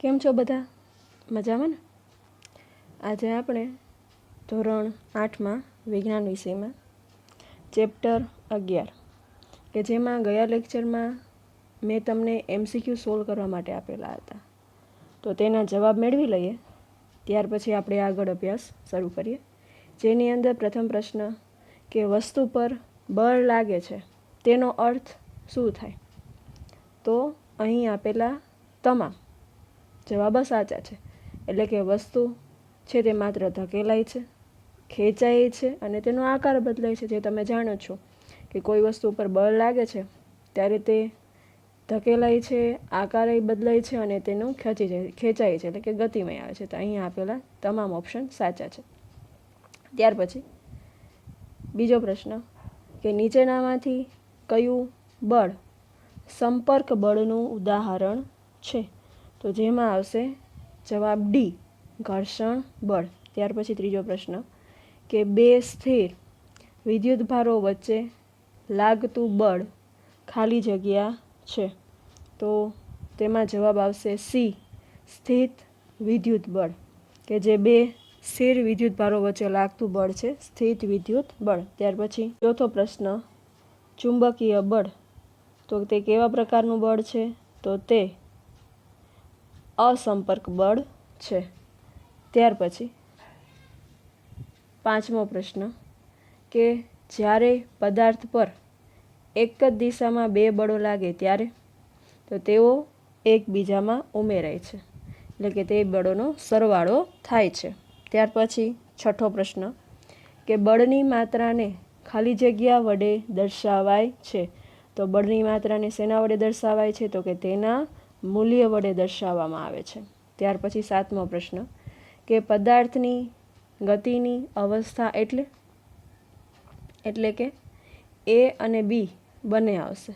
કેમ છો બધા? મજામાં ને? આજે આપણે ધોરણ 8માં વિજ્ઞાન વિષયમાં ચેપ્ટર 11 કે જેમાં ગયા લેક્ચરમાં મેં તમને MCQ સોલ્વ કરવા માટે આપેલા હતા, તો તેના જવાબ મેળવી લઈએ. ત્યાર પછી આપણે આગળ અભ્યાસ શરૂ કરીએ. જેની અંદર પ્રથમ પ્રશ્ન કે વસ્તુ પર બળ લાગે છે તેનો અર્થ શું થાય? તો અહીં આપેલા તમામ જવાબ સાચા છે. એટલે કે વસ્તુ છે તે માત્ર ધકેલાય છે, ખેંચાય છે અને તેનો આકાર બદલાય છે. જે તમે જાણો છો કે કોઈ વસ્તુ પર બળ લાગે છે ત્યારે તે ધકેલાય છે, આકારે બદલાય છે અને તેનું ખેંચાય છે, એટલે કે ગતિમય આવે છે. તો અહીંયા આપેલા તમામ ઓપ્શન સાચા છે. ત્યાર પછી બીજો પ્રશ્ન કે નીચેનામાંથી કયું બળ સંપર્ક બળનું ઉદાહરણ છે? તો જેમાં આવશે જવાબ ડી, ઘર્ષણ બળ. ત્યાર પછી ત્રીજો પ્રશ્ન કે બે સ્થિર વિદ્યુત ભારો વચ્ચે લાગતું બળ ખાલી જગ્યા છે. તો તેમાં જવાબ આવશે સી, સ્થિત વિદ્યુત બળ. કે જે બે સ્થિર વિદ્યુત ભારો વચ્ચે લાગતું બળ છે સ્થિત વિદ્યુત બળ. ત્યાર પછી ચોથો પ્રશ્ન ચુંબકીય બળ. તો તે કેવા પ્રકારનું બળ છે? તો તે અસંપર્ક બળ છે. ત્યાર પછી પાંચમો પ્રશ્ન કે જ્યારે પદાર્થ પર એક જ દિશામાં બે બળો લાગે ત્યારે? તો તેઓ એકબીજામાં ઉમેરાય છે, એટલે કે તે બળોનો સરવાળો થાય છે. ત્યાર પછી છઠ્ઠો પ્રશ્ન કે બળની માત્રાને ખાલી જગ્યા વડે દર્શાવાય છે. તો બળની માત્રાને શેના વડે દર્શાવાય છે? તો કે તેના મૂલ્ય વડે દર્શાવવામાં આવે છે. ત્યાર પછી સાતમો પ્રશ્ન કે પદાર્થની ગતિની અવસ્થા એટલે કે એ અને બી બંને આવશે.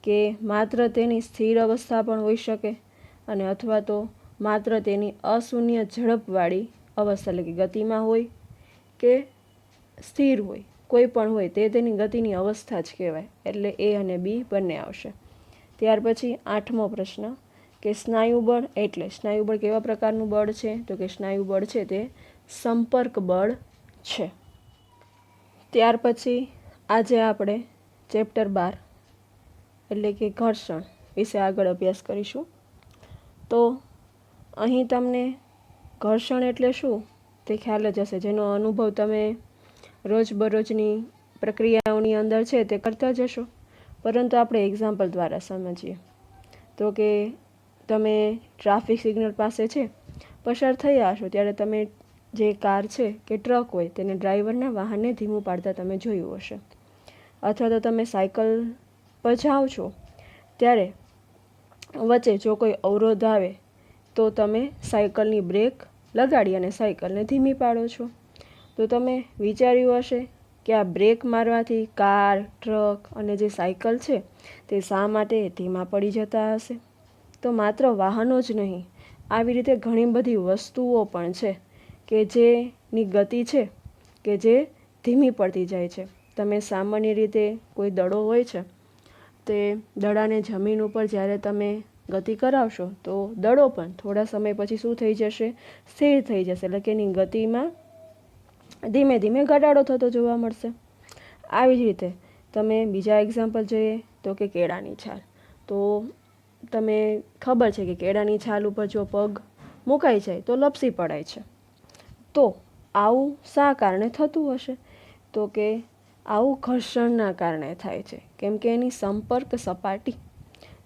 કે માત્ર તેની સ્થિર અવસ્થા પણ હોઈ શકે અને અથવા તો માત્ર તેની અશૂન્ય ઝડપવાળી અવસ્થા, એટલે કે ગતિમાં હોય કે સ્થિર હોય, કોઈ પણ હોય તે તેની ગતિની અવસ્થા જ કહેવાય. એટલે એ અને બી બંને આવશે. ત્યાર પછી આઠમો પ્રશ્ન કે સ્નાયુબળ એટલે? સ્નાયુબળ કેવા પ્રકારનું બળ છે? તો કે સ્નાયુબળ છે તે સંપર્ક બળ છે. ત્યાર પછી આજે આપણે ચેપ્ટર 12 એટલે કે ઘર્ષણ વિશે આગળ અભ્યાસ કરીશું. તો અહીં તમને ઘર્ષણ એટલે શું તે ખ્યાલ જ હશે, જેનો અનુભવ તમે રોજબરોજની પ્રક્રિયાઓની અંદર છે તે કરતા જ હશો. પરંતુ આપણે એક્ઝામ્પલ દ્વારા સમજીએ. તો કે તમે ટ્રાફિક સિગ્નલ પાસે છે પસાર થયા હશો ત્યારે તમે જે કાર છે કે ટ્રક હોય તેને ડ્રાઈવરના વાહનને ધીમું પાડતા તમે જોયું હશે. અથવા તો તમે સાયકલ પર જાઓ છો ત્યારે વચ્ચે જો કોઈ અવરોધ આવે તો તમે સાયકલની બ્રેક લગાડી અને સાયકલને ધીમી પાડો છો. તો તમે વિચાર્યું હશે કે આ બ્રેક મારવાથી કાર, ટ્રક અને જે સાયકલ છે તે શા માટે ધીમા પડી જતા હશે? તો માત્ર વાહનો જ નહીં, આવી રીતે ઘણી બધી વસ્તુઓ પણ છે કે જેની ગતિ છે કે જે ધીમી પડતી જાય છે. તમે સામાન્ય રીતે કોઈ દડો હોય છે તે દડાને જમીન ઉપર જ્યારે તમે ગતિ કરાવશો તો દડો પણ થોડા સમય પછી શું થઈ જશે? સ્થિર થઈ જશે, એટલે કે એની ગતિમાં ધીમે ધીમે ઘટાડો થતો જોવા મળશે. આવી જ રીતે તમે બીજા એક્ઝામ્પલ જોઈએ તો કે કેળાની છાલ. તો તમે ખબર છે કે કેળાની છાલ ઉપર જો પગ મુકાઈ જાય તો લપસી પડાય છે. તો આવું શા કારણે થતું હશે? તો કે આવું ઘર્ષણના કારણે થાય છે. કેમ કે એની સંપર્ક સપાટી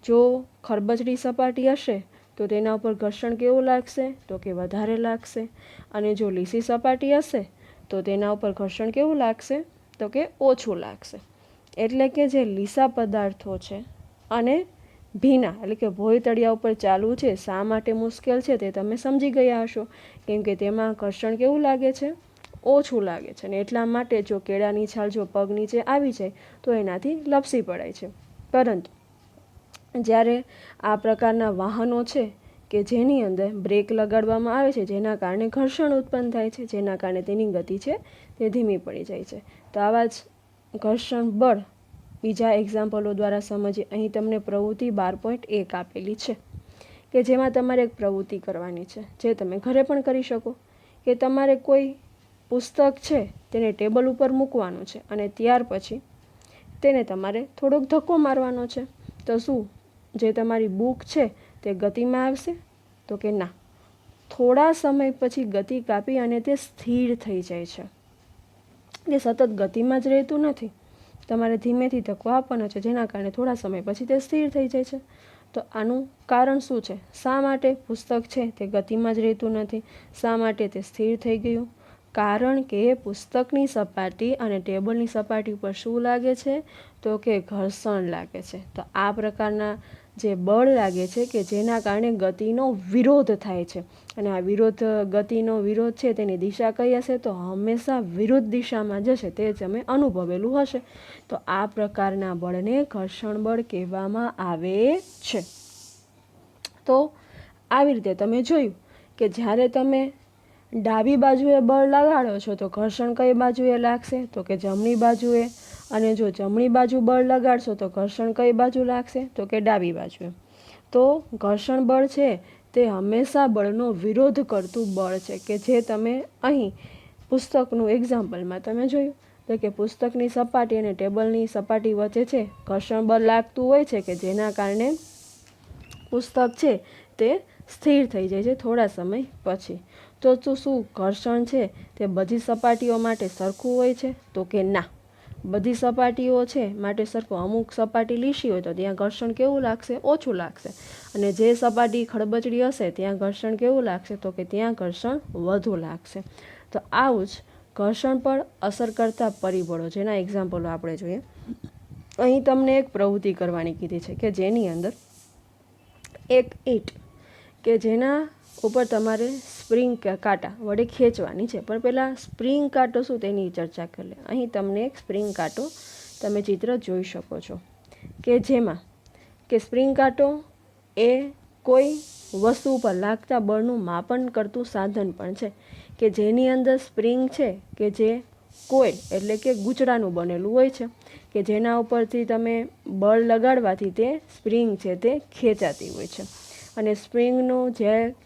જો ખરબચડી સપાટી હશે તો તેના ઉપર ઘર્ષણ કેવું લાગશે? તો કે વધારે લાગશે. અને જો લીસી સપાટી હશે તો તેના ઉપર ઘર્ષણ કેવું લાગશે? તો કે ઓછું લાગશે. એટલે કે જે લીસા પદાર્થો છે અને ભીના એટલે કે ભોય તળિયા ઉપર ચાલવું છે શા માટે મુશ્કેલ છે તે તમે સમજી ગયા હશો. કેમ કે તેમાં ઘર્ષણ કેવું લાગે છે? ઓછું લાગે છે. અને એટલા માટે જો કેળાની છાલ જો પગ નીચે આવી જાય તો એનાથી લપસી પડાય છે. પરંતુ જ્યારે આ પ્રકારના વાહનો છે કે જેની અંદર બ્રેક લગાડવામાં આવે છે જેના કારણે ઘર્ષણ ઉત્પન્ન થાય છે, જેના કારણે તેની ગતિ છે તે ધીમી પડી જાય છે. તો આવા જ ઘર્ષણ બળ બીજા એક્ઝામ્પલો દ્વારા સમજીએ. અહીં તમને પ્રવૃત્તિ 12.1 આપેલી છે કે જેમાં તમારે એક પ્રવૃત્તિ કરવાની છે, જે તમે ઘરે પણ કરી શકો, કે તમારે કોઈ પુસ્તક છે તેને ટેબલ ઉપર મૂકવાનું છે અને ત્યાર પછી તેને તમારે થોડોક ધક્કો મારવાનો છે. તો શું જે તમારી બુક છે તે ગતિમાં આવશે? તો કે ના, થોડા સમય પછી ગતિ કાપી અને તે સ્થિર થઈ જાય છે. એ સતત ગતિમાં જ રહેતું નથી, તમારે ધીમેથી ધક્કો આપવાનો છે, જેના કારણે થોડા સમય પછી તે સ્થિર થઈ જાય છે. તો આનું કારણ શું છે? શા માટે પુસ્તક છે તે ગતિમાં જ રહેતું નથી? શા માટે તે સ્થિર થઈ ગયું? કારણ કે પુસ્તકની સપાટી અને ટેબલની સપાટી ઉપર શું લાગે છે? તો કે ઘર્ષણ લાગે છે. તો આ પ્રકારના જે બળ લાગે છે કે જેના કારણે ગતિનો વિરોધ થાય છે, અને આ ગતિનો વિરોધ છે તેની દિશા કઈ હશે? તો હંમેશા વિરુદ્ધ દિશામાં જશે, તે જ અમે અનુભવેલું હશે. તો આ પ્રકારના બળને ઘર્ષણ બળ કહેવામાં આવે છે. તો આવી રીતે તમે જોયું કે જ્યારે તમે ડાબી બાજુએ બળ લગાડો છો તો ઘર્ષણ કઈ બાજુએ લાગશે? તો કે જમણી બાજુએ. અને જો જમણી બાજુ બળ લગાડશો તો ઘર્ષણ કઈ બાજુ લાગશે? તો કે ડાબી બાજુએ. તો ઘર્ષણ બળ છે તે હંમેશા બળનો વિરોધ કરતું બળ છે, કે જે તમે અહીં પુસ્તકનું એક્ઝામ્પલમાં તમે જોયું તો કે પુસ્તકની સપાટી અને ટેબલની સપાટી વચ્ચે છે ઘર્ષણ બળ લાગતું હોય છે, કે જેના કારણે પુસ્તક છે તે સ્થિર થઈ જાય છે થોડા સમય પછી. તો શું ઘર્ષણ છે તે બધી સપાટીઓ માટે સરખું હોય છે? તો કે ના, બધી સપાટીઓ છે માટે સરખું. અમુક સપાટી લીસી હોય તો ત્યાં ઘર્ષણ કેવું લાગશે? ઓછું લાગશે. અને જે સપાટી ખડબચડી હશે ત્યાં ઘર્ષણ કેવું લાગશે? તો કે ત્યાં ઘર્ષણ વધુ લાગશે. તો આવું જ ઘર્ષણ પર અસર કરતા પરિબળો, જેના એક્ઝામ્પલો આપણે જોઈએ. અહીં તમને એક પ્રવૃત્તિ કરવાની કીધી છે કે જેની અંદર એક ઈંટ કે જેના ઉપર તમારે સ્પ્રિંગ કાંટા વડે ખેંચવાની છે. પણ પહેલાં સ્પ્રિંગ કાંટો શું તેની ચર્ચા કરી લે. અહીં તમને એક સ્પ્રિંગ કાંટો તમે ચિત્ર જોઈ શકો છો, કે જેમાં કે સ્પ્રિંગ કાંટો એ કોઈ વસ્તુ ઉપર લાગતા બળનું માપન કરતું સાધન પણ છે, કે જેની અંદર સ્પ્રિંગ છે કે જે કોઇલ એટલે કે ગૂંચળાનું બનેલું હોય છે, કે જેના ઉપરથી તમે બળ લગાડવાથી તે સ્પ્રિંગ છે તે ખેંચાતી હોય છે. અને સ્પ્રિંગનું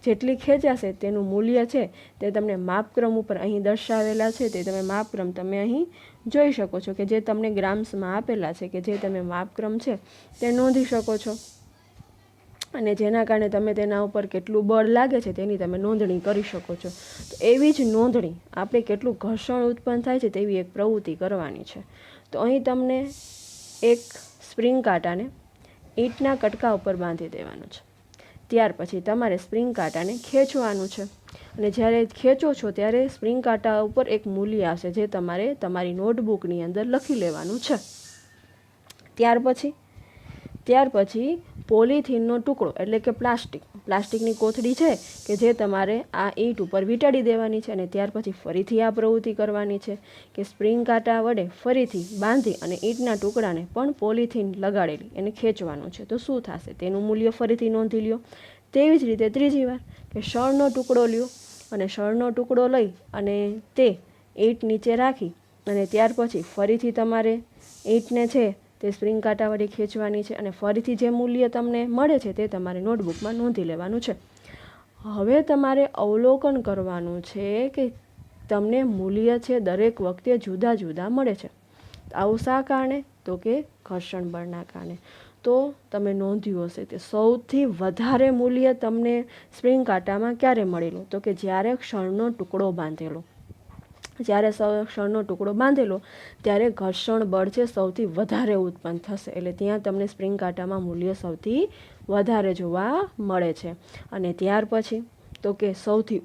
જેટલી ખેંચાશે તેનું મૂલ્ય છે તે તમને માપક્રમ ઉપર અહીં દર્શાવેલા છે. તે તમે માપક્રમ તમે અહીં જોઈ શકો છો, કે જે તમને ગ્રામ્સમાં આપેલા છે, કે જે તમે માપક્રમ છે તે નોંધી શકો છો. અને જેના કારણે તમે તેના ઉપર કેટલું બળ લાગે છે તેની તમે નોંધણી કરી શકો છો. તો એવી જ નોંધણી આપણે કેટલું ઘર્ષણ ઉત્પન્ન થાય છે તેવી એક પ્રવૃત્તિ કરવાની છે. તો અહીં તમને એક સ્પ્રિંગ કાંટાને ઈંટના કટકા ઉપર બાંધી દેવાનું છે. ત્યાર પછી તમારે સ્પ્રિંગ કાંટાને ખેંચવાનું છે, અને જ્યારે ખેંચો છો ત્યારે સ્પ્રિંગ કાંટા ઉપર એક મૂલ્ય આવશે, જે તમારે તમારી નોટબુકની અંદર લખી લેવાનું છે. ત્યાર પછી પોલિથીનનો ટુકડો એટલે કે પ્લાસ્ટિકની કોથળી છે કે જે તમારે આ ઈંટ ઉપર વીંટાળી દેવાની છે. અને ત્યાર પછી ફરીથી આ પ્રવૃત્તિ કરવાની છે કે સ્પ્રિંગ કાંટા વડે ફરીથી બાંધી અને ઈંટના ટુકડાને પણ પોલિથીન લગાડેલી એને ખેંચવાનું છે. તો શું થશે તેનું મૂલ્ય ફરીથી નોંધી લ્યો. તેવી જ રીતે ત્રીજી વાર કે શણનો ટુકડો લ્યો, અને શણનો ટુકડો લઈ અને તે ઈંટ નીચે રાખી અને ત્યાર પછી ફરીથી તમારે ઈંટને છે તે સ્પ્રિંગ કાંટા વડે ખેંચવાની છે, અને ફરીથી જે મૂલ્ય તમને મળે છે તે તમારે નોટબુકમાં નોંધી લેવાનું છે. હવે તમારે અવલોકન કરવાનું છે કે તમને મૂલ્ય છે દરેક વખતે જુદા જુદા મળે છે. આવું શા કારણે? તો કે ઘર્ષણ બળના કારણે. તો તમે નોંધ્યું હશે તે સૌથી વધારે મૂલ્ય તમને સ્પ્રિંગ કાંટામાં ક્યારે મળેલું? તો કે જ્યારે શણનો ટુકડો બાંધેલો. જ્યારે શણનો ટુકડો બાંધેલો ત્યારે ઘર્ષણ બળ છે સૌથી વધારે ઉત્પન્ન થશે, એટલે ત્યાં તમને સ્પ્રિંગ કાંટામાં મૂલ્ય સૌથી વધારે જોવા મળે છે. અને ત્યાર પછી તો કે સૌથી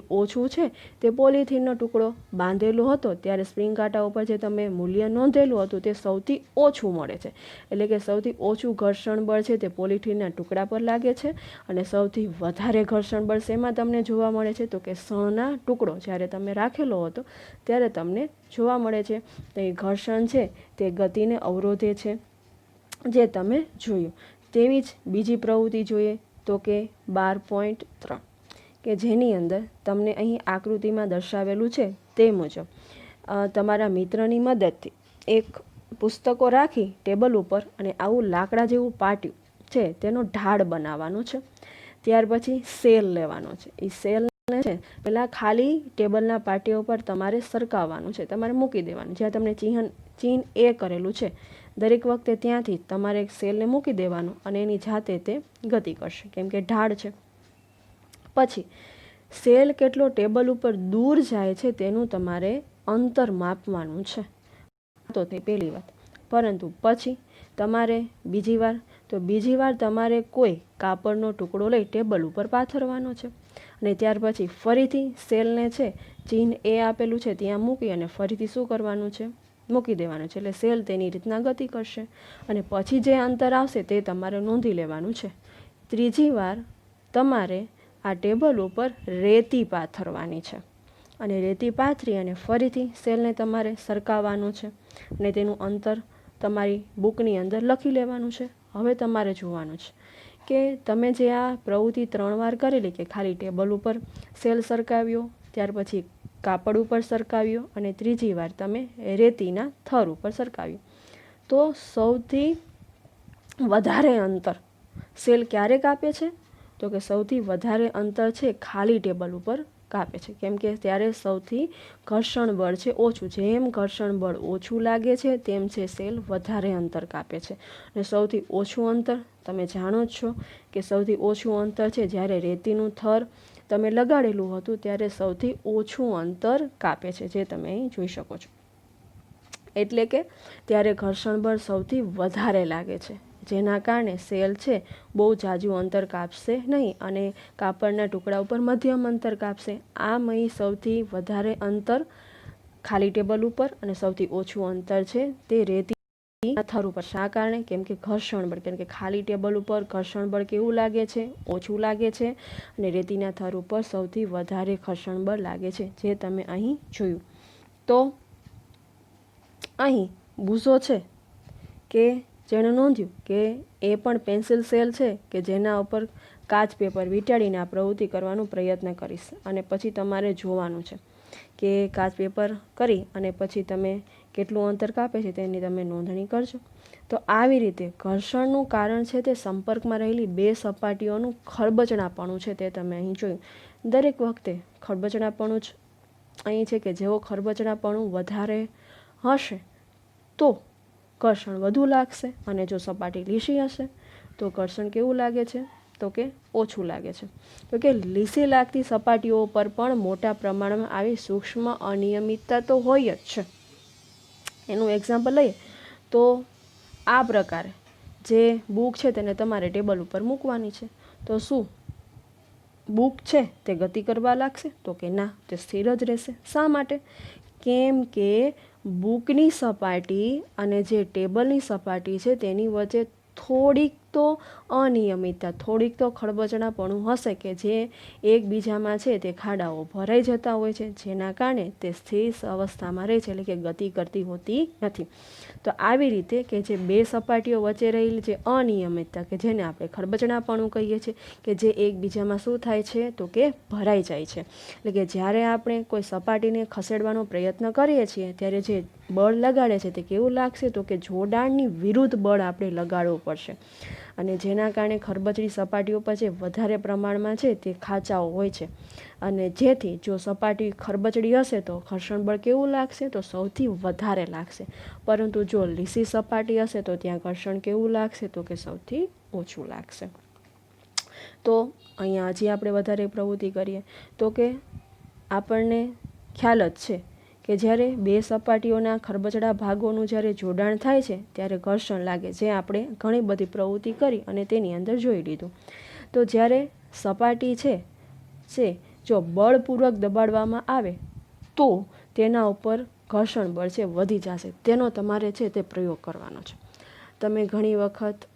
ઓછું છે તે પોલિથીનનો ટુકડો બાંધેલો હતો ત્યારે સ્પ્રિંગ કાંટા ઉપર જે તમે મૂલ્ય નોંધેલું હતું તે સૌથી ઓછું મળે છે. એટલે કે સૌથી ઓછું ઘર્ષણ બળ છે તે પોલિથીનના ટુકડા પર લાગે છે, અને સૌથી વધારે ઘર્ષણ બળ શેમાં તમને જોવા મળે છે? તો કે શણના ટુકડો જ્યારે તમે રાખેલો હતો ત્યારે તમને જોવા મળે છે. તો એ ઘર્ષણ છે તે ગતિને અવરોધે છે, જે તમે જોયું. તેવી જ બીજી પ્રવૃત્તિ જોઈએ તો કે 12.3, કે જેની અંદર તમને અહીં આકૃતિમાં દર્શાવેલું છે તે મુજબ તમારા મિત્રની મદદથી એક પુસ્તકો રાખી ટેબલ ઉપર અને આવું લાકડા જેવું પાટિયું છે તેનો ઢાળ બનાવવાનો છે. ત્યાર પછી સેલ લેવાનો છે. એ સેલને છે પહેલાં ખાલી ટેબલના પાટિયા ઉપર તમારે સરકાવવાનું છે, તમારે મૂકી દેવાનું. જ્યાં તમને ચિહ્ન એ કરેલું છે દરેક વખતે ત્યાંથી તમારે એક સેલને મૂકી દેવાનું અને એની જાતે તે ગતિ કરશે, કેમ કે ઢાળ છે. પછી સેલ કેટલો ટેબલ ઉપર દૂર જાય છે તેનું તમારે અંતર માપવાનું છે. તો તે પહેલી વાત. પરંતુ પછી તમારે બીજી વાર તમારે કોઈ કાપડનો ટુકડો લઈ ટેબલ ઉપર પાથરવાનો છે અને ત્યાર પછી ફરીથી સેલને છે ચિહ્ન એ આપેલું છે ત્યાં મૂકી અને ફરીથી શું કરવાનું છે, મૂકી દેવાનું છે. એટલે સેલ તેની રીતના ગતિ કરશે અને પછી જે અંતર આવશે તે તમારે નોંધી લેવાનું છે. ત્રીજી વાર તમારે આ ટેબલ ઉપર રેતી પાથરવાની છે અને રેતી પાથરી અને ફરીથી સેલને તમારે સરકાવવાનું છે અને તેનું અંતર તમારી બુકની અંદર લખી લેવાનું છે. હવે તમારે જોવાનું છે કે તમે જે આ પ્રવૃત્તિ 3 વાર કરેલી, કે ખાલી ટેબલ ઉપર સેલ સરકાવ્યો, ત્યાર પછી કાપડ ઉપર સરકાવ્યો અને ત્રીજી વાર તમે રેતીના થર ઉપર સરકાવ્યું, તો સૌથી વધારે અંતર સેલ ક્યારે કાપે છે? તો કે સૌથી વધારે અંતર છે ખાલી ટેબલ ઉપર કાપે છે, કેમ કે ત્યારે સૌથી ઘર્ષણ બળ છે ઓછું. જેમ ઘર્ષણ બળ ઓછું લાગે છે તેમ છે સેલ વધારે અંતર કાપે છે. અને સૌથી ઓછું અંતર તમે જાણો જ છો કે સૌથી ઓછું અંતર છે જ્યારે રેતીનું થર તમે લગાડેલું હતું ત્યારે સૌથી ઓછું અંતર કાપે છે, જે તમે અહીં જોઈ શકો છો. એટલે કે ત્યારે ઘર્ષણ બળ સૌથી વધારે લાગે છે, જેના કારણે સેલ છે બહુ જાજુ અંતર કાપશે નહીં અને કાપડના ટુકડા ઉપર મધ્યમ અંતર કાપશે. આમ અહીં સૌથી વધારે અંતર ખાલી ટેબલ ઉપર અને સૌથી ઓછું અંતર છે તે રેતીના થર ઉપર. શા કારણે? કેમ કે ઘર્ષણ બળ, કેમ કે ખાલી ટેબલ ઉપર ઘર્ષણ બળ કેવું લાગે છે? ઓછું લાગે છે અને રેતીના થર ઉપર સૌથી વધારે ઘર્ષણ બળ લાગે છે, જે તમે અહીં જોયું. તો અહીં બુઝો છે કે જેણે નોંધ્યું કે એ પણ પેન્સિલ સેલ છે કે જેના ઉપર કાચ પેપર વીંટાળીને આ પ્રવૃત્તિ કરવાનો પ્રયત્ન કરીશ અને પછી તમારે જોવાનું છે કે કાચ પેપર કરી અને પછી તમે કેટલું અંતર કાપે છે તેની તમે નોંધણી કરજો. તો આવી રીતે ઘર્ષણનું કારણ છે તે સંપર્કમાં રહેલી બે સપાટીઓનું ખરબચડાપણું છે તે તમે અહીં જોયું. દરેક વખતે ખરબચડાપણું જ અહીં છે કે જેવો ખરબચડાપણું વધારે હશે તો ઘર્ષણ વધુ લાગશે અને જો સપાટી લીસી હશે તો ઘર્ષણ કેવું લાગે છે? તો કે ઓછું લાગે છે. તો કે લીસી લાગતી સપાટીઓ પર પણ મોટા પ્રમાણમાં આવી સૂક્ષ્મ અનિયમિતતા તો હોય જ છે. એનું એક્ઝામ્પલ લઈએ તો આ પ્રકારે જે બુક છે તેને તમારે ટેબલ ઉપર મૂકવાની છે, તો શું બુક છે તે ગતિ કરવા લાગશે? તો કે ના, તે સ્થિર જ રહેશે. શા માટે? કેમ કે બુકની સપાટી અને જે ટેબલની સપાટી છે તેની વચ્ચે થોડીક તો અનિયમિતતા, થોડીક તો ખરબચડાપણું હશે કે જે એકબીજામાં છે તે ખાડાઓ ભરાઈ જતા હોય છે, જેના કારણે તે સ્થિર અવસ્થામાં રહે છે, એટલે કે ગતિ કરતી હોતી નથી. તો આવી રીતે કે જે બે સપાટીઓ વચ્ચે રહેલી જે અનિયમિતતા કે જેને આપણે ખરબચડાપણું કહીએ છીએ, કે જે એકબીજામાં શું થાય છે? તો કે ભરાઈ જાય છે. એટલે કે જ્યારે આપણે કોઈ સપાટીને ખસેડવાનો પ્રયત્ન કરીએ છીએ ત્યારે જે બળ લગાડે છે તે કેવું લાગશે? તો કે જોડાણની વિરુદ્ધ બળ આપણે લગાડવું પડશે અને જેના કારણે ખરબચડી સપાટીઓ પર જે વધારે પ્રમાણમાં છે તે ખાંચાઓ હોય છે અને જેથી જો સપાટી ખરબચડી હશે તો ઘર્ષણ બળ કેવું લાગશે? તો સૌથી વધારે લાગશે. પરંતુ જો લીસી સપાટી હશે તો ત્યાં ઘર્ષણ કેવું લાગશે? તો કે સૌથી ઓછું લાગશે. તો અહીંયા હજી આપણે વધારે પ્રવૃત્તિ કરીએ તો કે આપણને ખ્યાલ જ છે કે જ્યારે બે સપાટીઓના ખરબચડા ભાગોનું જ્યારે જોડાણ થાય છે ત્યારે ઘર્ષણ લાગે, જે આપણે ઘણી બધી પ્રવૃત્તિ કરી અને તેની અંદર જોઈ લીધું. તો જ્યારે સપાટી છે જો બળપૂર્વક દબાડવામાં આવે તો તેના ઉપર ઘર્ષણ બળ છે વધી જશે. તેનો તમારે છે તે પ્રયોગ કરવાનો છે. તમે ઘણી વખત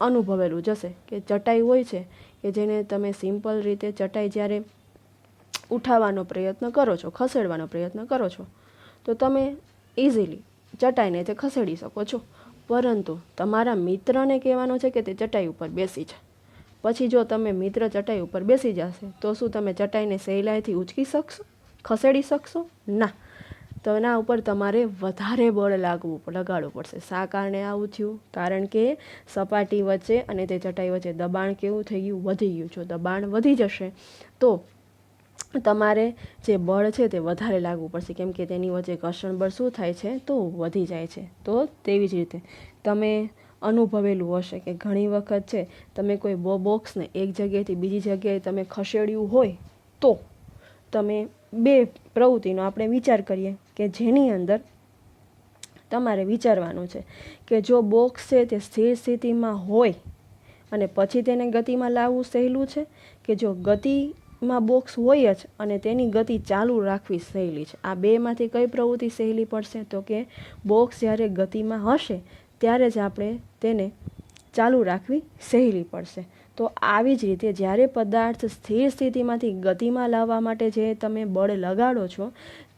અનુભવેલું જશે કે ચટાઈ હોય છે કે જેને તમે સિમ્પલ રીતે ચટાઈ જ્યારે ઉઠાવવાનો પ્રયત્ન કરો છો, ખસેડવાનો પ્રયત્ન કરો છો, તો તમે ઇઝીલી ચટાઈને તે ખસેડી શકો છો. પરંતુ તમારા મિત્રને કહેવાનું છે કે તે ચટાઈ ઉપર બેસી જાય. પછી જો તમે મિત્ર ચટાઈ ઉપર બેસી જશે તો શું તમે ચટાઈને સહેલાઈથી ઉચકી શકશો? ખસેડી શકશો? ના. તો એના ઉપર તમારે વધારે બળ લગાડવું પડશે. શા કારણે આવું થયું? કારણ કે સપાટી વચ્ચે અને તે ચટાઈ વચ્ચે દબાણ કેવું થઈ ગયું? વધી ગયું. જો દબાણ વધી જશે તો તમારે જે બળ છે તે વધારે લાગવું પડશે, કેમ કે તેની વચ્ચે ઘર્ષણ બળ શું થાય છે? તો વધી જાય છે. તો તેવી જ રીતે તમે અનુભવેલું હશે કે ઘણી વખત છે તમે કોઈ બોક્સને એક જગ્યાએથી બીજી જગ્યાએ તમે ખસેડ્યું હોય તો તમે બે પ્રવૃત્તિનો આપણે વિચાર કરીએ કે જેની અંદર તમારે વિચારવાનું છે કે જો બોક્સ છે તે સ્થિર સ્થિતિમાં હોય અને પછી તેને ગતિમાં લાવવું સહેલું છે, કે જો ગતિમાં બોક્સ હોય જ અને તેની ગતિ ચાલુ રાખવી સહેલી છે. આ બેમાંથી કઈ પ્રવૃત્તિ સહેલી પડશે? તો કે બોક્સ જ્યારે ગતિમાં હશે ત્યારે જ આપણે તેને ચાલુ રાખવી સહેલી પડશે. તો આવી જ રીતે જ્યારે પદાર્થ સ્થિર સ્થિતિમાંથી ગતિમાં લાવવા માટે જે તમે બળ લગાડો છો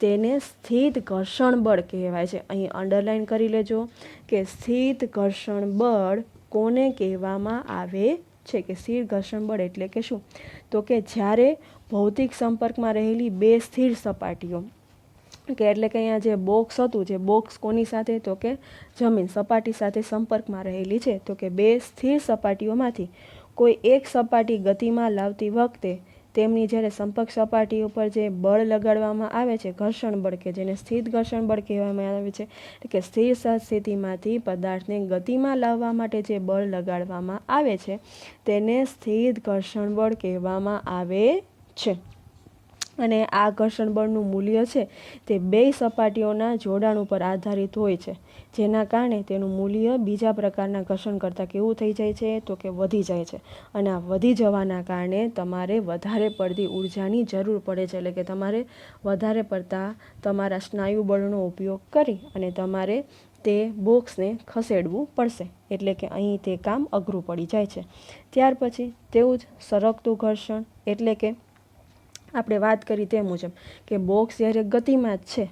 તેને સ્થિત ઘર્ષણ બળ કહેવાય છે. અહીં અંડરલાઈન કરી લેજો કે સ્થિત ઘર્ષણ બળ કોને કહેવામાં આવે છે? કે સ્થિર ઘર્ષણ બળ એટલે કે શું? તો કે જ્યારે ભૌતિક સંપર્કમાં રહેલી બે સ્થિર સપાટીઓ, કે એટલે કે અહીંયા જે બોક્સ હતું, જે બોક્સ કોની સાથે? તો કે જમીન સપાટી સાથે સંપર્કમાં રહેલી છે. તો કે બે સ્થિર સપાટીઓમાંથી કોઈ એક સપાટી ગતિમાં લાવતી વખતે તેમની જ્યારે સંપર્ક સપાટી ઉપર જે બળ લગાડવામાં આવે છે, ઘર્ષણ બળ, કે જેને સ્થિત ઘર્ષણ બળ કહેવામાં આવે છે, કે સ્થિર સ્થિતિમાંથી પદાર્થને ગતિમાં લાવવા માટે જે બળ લગાડવામાં આવે છે તેને સ્થિત ઘર્ષણ બળ કહેવામાં આવે છે. અને આ ઘર્ષણ બળનું મૂલ્ય છે તે બે સપાટીઓના જોડાણ ઉપર આધારિત હોય છે, જેના કારણે તેનું મૂલ્ય બીજા પ્રકારના ઘર્ષણ કરતાં કેવું થઈ જાય છે? તો કે વધી જાય છે. અને આ વધી જવાના કારણે તમારે વધારે પડતી ઉર્જાની જરૂર પડે છે, એટલે કે તમારે વધારે પડતા તમારા સ્નાયુ બળનો ઉપયોગ કરી અને તમારે તે બોક્સને ખસેડવું પડશે, એટલે કે અહીં તે કામ અઘરું પડી જાય છે. ત્યાર પછી તેવું જ સરકતું ઘર્ષણ, એટલે કે આપણે વાત કરી તે મુજબ કે બોક્સ જ્યારે ગતિમાં જ છે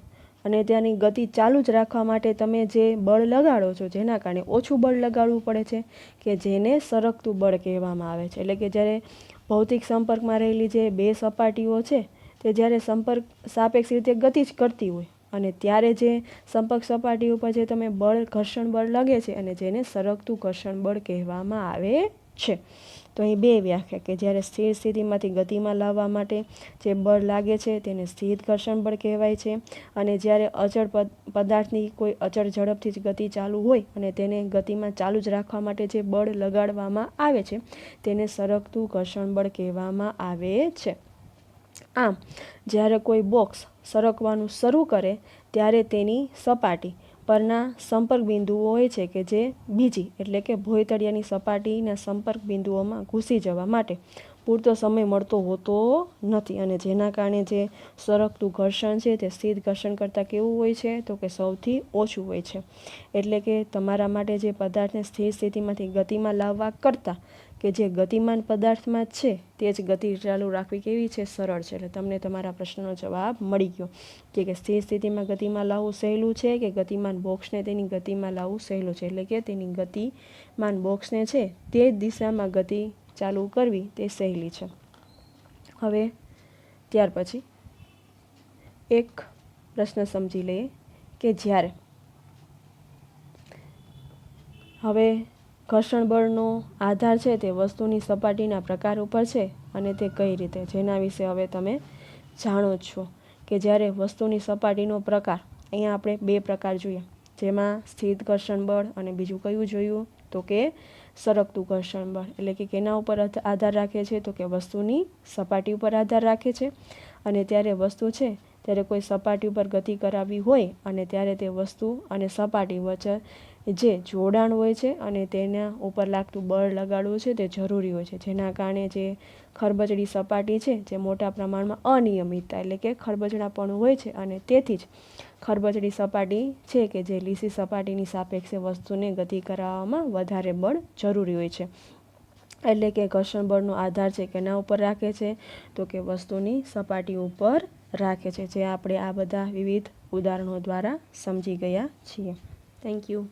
અને ત્યાંની ગતિ ચાલુ જ રાખવા માટે તમે જે બળ લગાડો છો, જેના કારણે ઓછું બળ લગાડવું પડે છે, કે જેને સરકતું બળ કહેવામાં આવે છે. એટલે કે જ્યારે ભૌતિક સંપર્કમાં રહેલી જે બે સપાટીઓ છે તે જ્યારે સંપર્ક સાપેક્ષ રીતે ગતિ જ કરતી હોય અને ત્યારે જે સંપર્ક સપાટી ઉપર જે તમે બળ ઘર્ષણ બળ લાગે છે અને જેને સરકતું ઘર્ષણ બળ કહેવામાં આવે છે. તો અહીં બે વ્યાખ્યા, કે જ્યારે સ્થિર સ્થિતિમાંથી ગતિમાં લાવવા માટે જે બળ લાગે છે તેને સ્થિત ઘર્ષણ બળ કહેવાય છે, અને જ્યારે અચળ પદાર્થની કોઈ અચળ ઝડપથી જ ગતિ ચાલુ હોય અને તેને ગતિમાં ચાલુ જ રાખવા માટે જે બળ લગાડવામાં આવે છે તેને સરકતું ઘર્ષણ બળ કહેવામાં આવે છે. આમ જ્યારે કોઈ બોક્સ સરકવાનું શરૂ કરે ત્યારે તેની સપાટી પરના સંપર્ક બિંદુઓ હોય છે કે જે બીજી એટલે કે ભોયતળિયાની સપાટીના સંપર્ક બિંદુઓમાં ઘૂસી જવા માટે પૂરતો સમય મળતો હોતો નથી, અને જેના કારણે જે સરકતું ઘર્ષણ છે તે સ્થિત ઘર્ષણ કરતાં કેવું હોય છે? તો કે સૌથી ઓછું હોય છે. એટલે કે તમારા માટે જે પદાર્થને સ્થિર સ્થિતિમાંથી ગતિમાં લાવવા કરતાં કે જે ગતિમાન પદાર્થમાં જ છે તે જ ગતિ ચાલુ રાખવી કેવી છે? સરળ છે. એટલે તમને તમારા પ્રશ્નનો જવાબ મળી ગયો કે સ્થિર સ્થિતિમાં ગતિમાં લાવવું સહેલું છે કે ગતિમાન બોક્સને તેની ગતિમાં લાવવું સહેલું છે. એટલે કે તેની ગતિમાન બોક્સને છે તે જ દિશામાં ગતિ ચાલુ કરવી તે સહેલી છે. હવે ત્યાર પછી એક પ્રશ્ન સમજી લઈએ કે જ્યારે હવે ઘર્ષણ બળનો આધાર છે તે વસ્તુની સપાટીના પ્રકાર ઉપર છે અને તે કઈ રીતે, જેના વિશે હવે તમે જાણો છો કે જ્યારે વસ્તુની સપાટીનો પ્રકાર, અહીંયા આપણે બે પ્રકાર જોઈએ, જેમાં સ્થિત ઘર્ષણ બળ અને બીજું કયું જોયું? તો કે સરકતું ઘર્ષણ બળ. એટલે કે કેના ઉપર આધાર રાખે છે? તો કે વસ્તુની સપાટી ઉપર આધાર રાખે છે. અને ત્યારે વસ્તુ છે ત્યારે કોઈ સપાટી ઉપર ગતિ કરાવવી હોય અને ત્યારે તે વસ્તુ અને સપાટી વચ્ચે જે જોડાણ હોય છે અને તેના ઉપર લાગતું બળ લગાડવું છે તે જરૂરી હોય છે, જેના કારણે જે ખરબચડી સપાટી છે જે મોટા પ્રમાણમાં અનિયમિતતા એટલે કે ખરબચડાપણું હોય છે અને તેથી જ ખરબચડી સપાટી છે કે જે લીસી સપાટીની સાપેક્ષે વસ્તુને ગતિ કરાવવામાં વધારે બળ જરૂરી હોય છે. એટલે કે ઘર્ષણ બળનો આધાર છે કેના ઉપર રાખે છે? તો કે વસ્તુની સપાટી ઉપર રાખે છે, જે આપણે આ બધા વિવિધ ઉદાહરણો દ્વારા સમજી ગયા છીએ. Thank you.